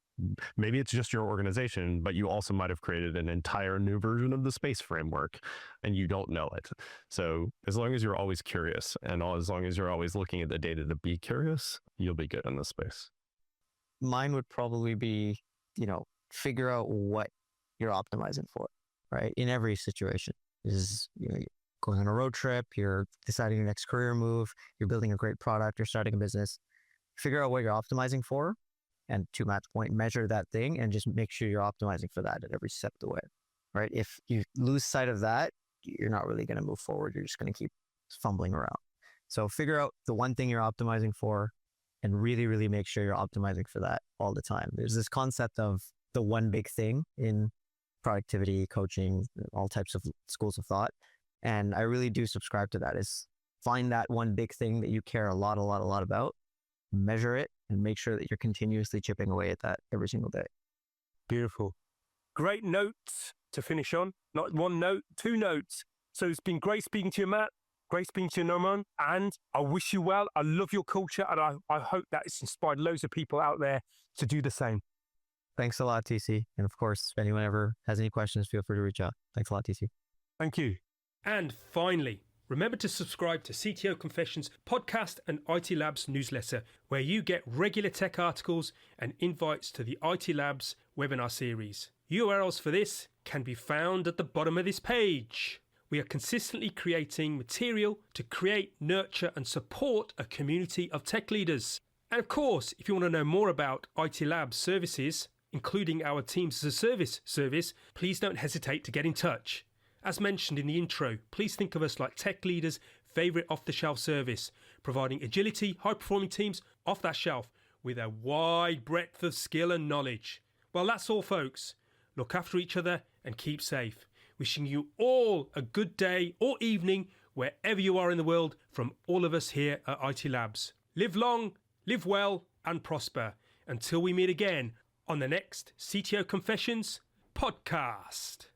maybe it's just your organization, but you also might have created an entire new version of the space framework and you don't know it. So as long as you're always curious and as long as you're always looking at the data to be curious, you'll be good in this space. Mine would probably be, figure out what you're optimizing for, right? In every situation. This is, you're going on a road trip, you're deciding your next career move, you're building a great product, you're starting a business. Figure out what you're optimizing for, and to Matt's point, measure that thing and just make sure you're optimizing for that at every step of the way, right? If you lose sight of that, you're not really going to move forward. You're just going to keep fumbling around. So figure out the one thing you're optimizing for and really, really make sure you're optimizing for that all the time. There's this concept of the one big thing in productivity, coaching, all types of schools of thought. And I really do subscribe to that, is find that one big thing that you care a lot about, measure it, and make sure that you're continuously chipping away at that every single day. Beautiful. Great notes to finish on. Not one note, two notes. So it's been great speaking to you, Matt. Great speaking to you, Nomaan. And I wish you well. I love your culture. And I hope that it's inspired loads of people out there to do the same. Thanks a lot, TC. And of course, if anyone ever has any questions, feel free to reach out. Thanks a lot, TC. Thank you. And finally, remember to subscribe to CTO Confessions podcast and IT Labs newsletter, where you get regular tech articles and invites to the IT Labs webinar series. URLs for this can be found at the bottom of this page. We are consistently creating material to create, nurture, and support a community of tech leaders. And of course, if you want to know more about IT Labs services, including our Teams as a Service service, please don't hesitate to get in touch. As mentioned in the intro, please think of us like tech leaders' favorite off-the-shelf service, providing agility, high-performing teams off that shelf with a wide breadth of skill and knowledge. Well, that's all, folks. Look after each other and keep safe. Wishing you all a good day or evening wherever you are in the world from all of us here at IT Labs. Live long, live well, and prosper. Until we meet again on the next CTO Confessions podcast.